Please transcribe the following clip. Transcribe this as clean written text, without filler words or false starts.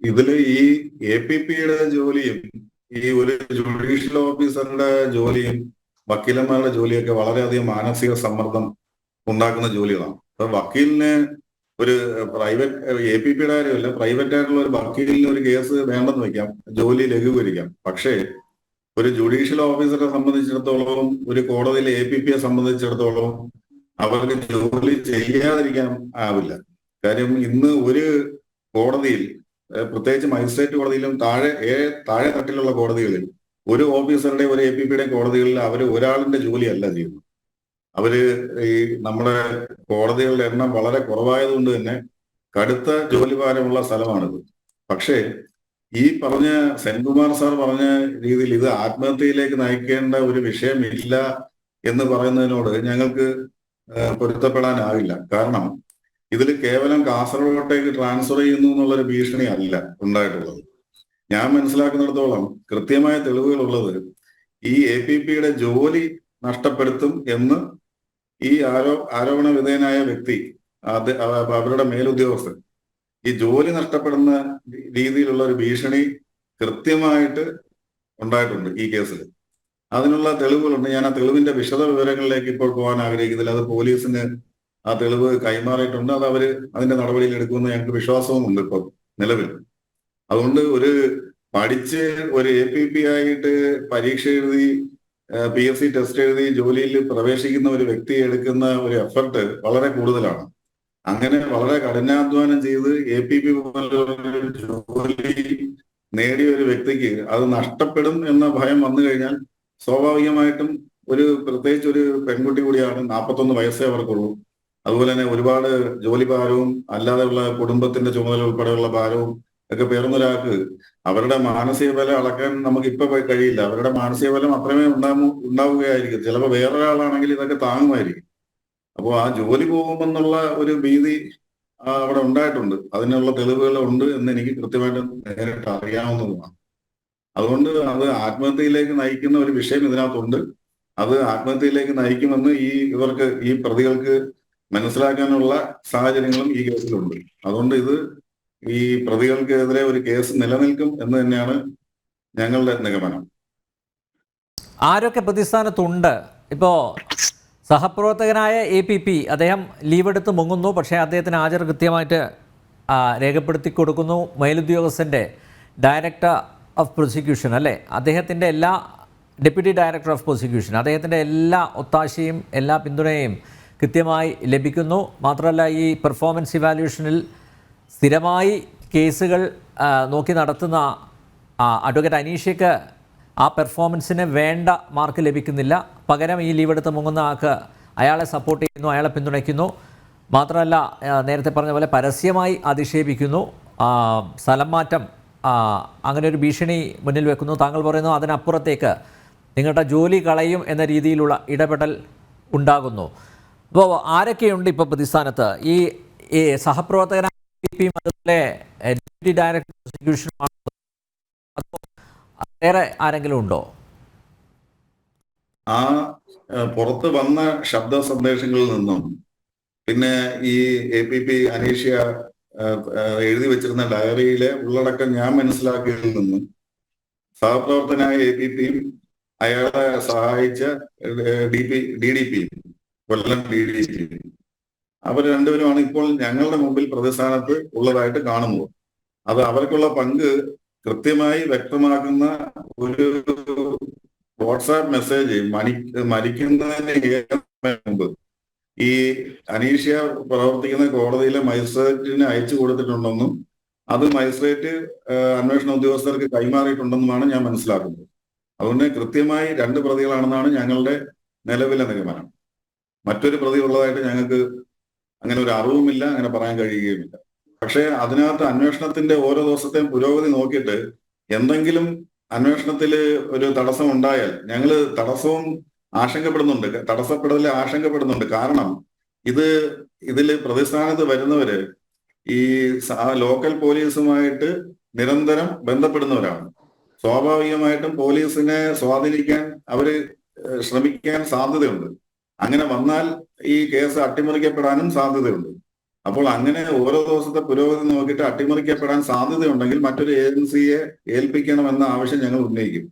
ഇതില് ഈ APPയുടെ ജോലിയും ഈ ഒരു ജുഡീഷ്യൽ ഓഫീസറുടെ ജോലിയും വക്കീലന്മാരുടെ ജോലിയൊക്കെ വളരെയധികം മാനസിക സമ്മർദ്ദം ഉണ്ടാക്കുന്ന ജോലികളാണ്. അപ്പൊ വക്കീലിന് ഒരു പ്രൈവറ്റ് APPയുടെ കാര്യമല്ല, പ്രൈവറ്റ് ആയിട്ടുള്ള ഒരു വക്കീലിന് ഒരു കേസ് വേണ്ടെന്ന് വെക്കാം, ജോലി ലഘൂകരിക്കാം. പക്ഷേ ഒരു ജുഡീഷ്യൽ ഓഫീസറെ സംബന്ധിച്ചിടത്തോളം, ഒരു കോടതിയിലെ APPയെ സംബന്ധിച്ചിടത്തോളം അവർക്ക് ജോലി ചെയ്യാതിരിക്കാൻ ആവില്ല. കാര്യം ഇന്ന് ഒരു കോടതിയിൽ, പ്രത്യേകിച്ച് മജിസ്ട്രേറ്റ് കോടതിയിലും താഴെ തട്ടിലുള്ള കോടതികളിൽ, ഒരു ഓഫീസറുടെ ഒരു APPയുടെ കോടതികളിൽ അവർ ഒരാളിന്റെ ജോലിയല്ല ചെയ്യുന്നത്. അവര് ഈ നമ്മുടെ കോടതികളുടെ എണ്ണം വളരെ കുറവായതുകൊണ്ട് തന്നെ കടുത്ത ജോലിഭാരമുള്ള സ്ഥലമാണിത്. പക്ഷേ ഈ പറഞ്ഞ സെൻകുമാർ സാർ പറഞ്ഞ രീതിയിൽ ഇത് ആത്മഹത്യയിലേക്ക് നയിക്കേണ്ട ഒരു വിഷയമില്ല എന്ന് പറയുന്നതിനോട് ഞങ്ങൾക്ക് പൊരുത്തപ്പെടാനാവില്ല. കാരണം ഇതിൽ കേവലം കാസർഗോട്ടേക്ക് ട്രാൻസ്ഫർ ചെയ്യുന്നു എന്നുള്ളൊരു ഭീഷണി അല്ല ഉണ്ടായിട്ടുള്ളത്. ഞാൻ മനസ്സിലാക്കുന്നിടത്തോളം കൃത്യമായ തെളിവുകളുള്ളത് ഈ APPയുടെ ജോലി നഷ്ടപ്പെടുത്തും എന്ന് ഈ ആരോപണ വിധേയനായ വ്യക്തി, അവരുടെ മേലുദ്യോഗസ്ഥൻ ഈ ജോലി നഷ്ടപ്പെടുന്ന രീതിയിലുള്ള ഒരു ഭീഷണി കൃത്യമായിട്ട് ഉണ്ടായിട്ടുണ്ട് ഈ കേസിൽ. അതിനുള്ള തെളിവുകളുണ്ട്. ഞാൻ ആ തെളിവിന്റെ വിശദ വിവരങ്ങളിലേക്ക് ഇപ്പോൾ പോകാൻ ആഗ്രഹിക്കുന്നില്ല. അത് പോലീസിന് ആ തെളിവ് കൈമാറിയിട്ടുണ്ട്. അത് അവര് അതിന്റെ നടപടിയിൽ എടുക്കുമെന്ന് ഞങ്ങൾക്ക് വിശ്വാസവും ഉണ്ട് ഇപ്പോൾ നിലവിൽ. അതുകൊണ്ട് ഒരു പഠിച്ച് ഒരു APP ആയിട്ട് പരീക്ഷ എഴുതി PSC ടെസ്റ്റ് എഴുതി ജോലിയിൽ പ്രവേശിക്കുന്ന ഒരു വ്യക്തി എടുക്കുന്ന ഒരു എഫർട്ട് വളരെ കൂടുതലാണ്. അങ്ങനെ വളരെ കഠിനാധ്വാനം ചെയ്ത് APP പോലൊരു ജോലി നേടിയ ഒരു വ്യക്തിക്ക് അത് നഷ്ടപ്പെടും എന്ന ഭയം വന്നു കഴിഞ്ഞാൽ സ്വാഭാവികമായിട്ടും പ്രത്യേകിച്ച് ഒരു പെൺകുട്ടി കൂടിയാണ്, 41 വയസ്സേ അവർക്കുള്ളൂ. അതുപോലെ തന്നെ ഒരുപാട് ജോലി ഭാരവും അല്ലാതെയുള്ള കുടുംബത്തിന്റെ ചുമതല ഉൾപ്പെടെയുള്ള ഭാരവും ഒക്കെ പേർന്നൊരാൾക്ക് അവരുടെ മാനസിക ബലം അളക്കാൻ നമുക്ക് ഇപ്പൊ കഴിയില്ല. അവരുടെ മാനസിക ബലം അത്രമേ ഉണ്ടാവുകയായിരിക്കും. ചിലപ്പോൾ വേറൊരാളാണെങ്കിൽ ഇതൊക്കെ താങ്ങുമായിരിക്കും. അപ്പോൾ ആ ജോലി പോകുമെന്നുള്ള ഒരു ഭീതി അവിടെ ഉണ്ടായിട്ടുണ്ട്. അതിനുള്ള തെളിവുകൾ ഉണ്ട് എന്ന് എനിക്ക് കൃത്യമായിട്ട് നേരിട്ട് അറിയാവുന്നതുമാണ്. അതുകൊണ്ട് അത് ആത്മഹത്യയിലേക്ക് നയിക്കുന്ന ഒരു വിഷയം ഇതിനകത്തുണ്ട്. അത് ആത്മഹത്യയിലേക്ക് നയിക്കുമെന്ന് ഈ പ്രതികൾക്ക് മനസ്സിലാക്കാനുള്ള സാഹചര്യങ്ങളും ഈ കേസിലുണ്ട്. അതുകൊണ്ട് ഈ പ്രതികൾക്കെതിരെ ഒരു കേസ് നിലനിൽക്കും എന്ന് തന്നെയാണ് ഞങ്ങളുടെ നിഗമനം. ആരൊക്കെ പ്രതിസ്ഥാനത്തുണ്ട്? ഇപ്പോ സഹപ്രവർത്തകനായ APP അദ്ദേഹം ലീവ് എടുത്ത് മുങ്ങുന്നു, പക്ഷേ അദ്ദേഹത്തിന് ഹാജർ കൃത്യമായിട്ട് രേഖപ്പെടുത്തി കൊടുക്കുന്നു. മേലുദ്യോഗസ്ഥൻ്റെ ഡയറക്ടർ ഓഫ് പ്രോസിക്യൂഷൻ അല്ലേ, അദ്ദേഹത്തിൻ്റെ ഡെപ്യൂട്ടി ഡയറക്ടർ ഓഫ് പ്രോസിക്യൂഷൻ അദ്ദേഹത്തിൻ്റെ എല്ലാ ഒത്താശയും എല്ലാ പിന്തുണയും കൃത്യമായി ലഭിക്കുന്നു. മാത്രമല്ല ഈ പെർഫോമൻസ് ഇവാലുവേഷനിൽ സ്ഥിരമായി കേസുകൾ നോക്കി നടത്തുന്ന അഡ്വക്കേറ്റ് അനീഷയ്ക്ക് ആ പെർഫോമൻസിന് വേണ്ട മാർക്ക് ലഭിക്കുന്നില്ല. പകരം ഈ ലീവ് എടുത്ത് മുങ്ങുന്ന ആൾക്ക് അയാളെ സപ്പോർട്ട് ചെയ്യുന്നു, അയാളെ പിന്തുണയ്ക്കുന്നു. മാത്രമല്ല നേരത്തെ പറഞ്ഞ പോലെ പരസ്യമായി അധിക്ഷേപിക്കുന്നു. സ്ഥലം മാറ്റം അങ്ങനെ ഒരു ഭീഷണി മുന്നിൽ വെക്കുന്നു. താങ്കൾ പറയുന്നു അതിനപ്പുറത്തേക്ക് നിങ്ങളുടെ ജോലി കളയും എന്ന രീതിയിലുള്ള ഇടപെടൽ ഉണ്ടാകുന്നു. അപ്പോൾ ആരൊക്കെയുണ്ട് ഇപ്പോൾ പ്രതിസ്ഥാനത്ത്? ഈ സഹപ്രവർത്തകനായ APPയും അതുപോലെ ഡെപ്യൂട്ടി ഡയറക്ടർ പ്രോസിക്യൂഷനുമാണ്. വേറെ ആരെങ്കിലും ഉണ്ടോ? ആ പുറത്ത് വന്ന ശബ്ദ സന്ദേശങ്ങളിൽ നിന്നും പിന്നെ ഈ APP അനീഷ്യ എഴുതി വെച്ചിരുന്ന ഡയറിയിലെ ഉള്ളടക്കം ഞാൻ മനസ്സിലാക്കിയതിൽ നിന്നും സഹപ്രവർത്തനായ APPയും അയാളെ സഹായിച്ച DDP കൊല്ലം DDP അവർ രണ്ടുപേരുമാണ് ഇപ്പോൾ ഞങ്ങളുടെ മുമ്പിൽ പ്രതിസ്ഥാനത്ത് ഉള്ളതായിട്ട് കാണുന്നത്. അത് അവർക്കുള്ള പങ്ക് കൃത്യമായി വ്യക്തമാക്കുന്ന ഒരു വാട്സാപ്പ് മെസ്സേജ് മരിക്കുന്നതിന് മുമ്പ് ഈ അനീഷ്യ പ്രവർത്തിക്കുന്ന കോടതിയിലെ മജിസ്ട്രേറ്റിന് അയച്ചു കൊടുത്തിട്ടുണ്ടെന്നും അത് മജിസ്ട്രേറ്റ് അന്വേഷണ ഉദ്യോഗസ്ഥർക്ക് കൈമാറിയിട്ടുണ്ടെന്നുമാണ് ഞാൻ മനസ്സിലാക്കുന്നത്. അതുകൊണ്ട് കൃത്യമായി 2 പ്രതികളാണെന്നാണ് ഞങ്ങളുടെ നിലവിലെ നിഗമനം. മറ്റൊരു പ്രതി ഉള്ളതായിട്ട് ഞങ്ങൾക്ക് അങ്ങനെ ഒരു അറിവുമില്ല, അങ്ങനെ പറയാൻ കഴിയുകയുമില്ല. പക്ഷേ അതിനകത്ത് അന്വേഷണത്തിന്റെ ഓരോ ദിവസത്തെയും പുരോഗതി നോക്കിയിട്ട് എന്തെങ്കിലും അന്വേഷണത്തിൽ ഒരു തടസ്സം ഉണ്ടായാൽ ഞങ്ങൾ ആശങ്കപ്പെടുന്നുണ്ട്. കാരണം ഇതിൽ പ്രതിസ്ഥാനത്ത് വരുന്നവര് ഈ ലോക്കൽ പോലീസുമായിട്ട് നിരന്തരം ബന്ധപ്പെടുന്നവരാണ്. സ്വാഭാവികമായിട്ടും പോലീസിനെ സ്വാധീനിക്കാൻ അവര് ശ്രമിക്കാൻ സാധ്യതയുണ്ട്. അങ്ങനെ വന്നാൽ ഈ കേസ് അട്ടിമറിക്കപ്പെടാനും സാധ്യതയുണ്ട്. അപ്പോൾ അങ്ങനെ ഓരോ ദിവസത്തെ പുരോഗതി നോക്കിയിട്ട് അട്ടിമറിക്കപ്പെടാൻ സാധ്യതയുണ്ടെങ്കിൽ മറ്റൊരു ഏജൻസിയെ ഏൽപ്പിക്കണമെന്ന ആവശ്യം ഞങ്ങൾ ഉന്നയിക്കും.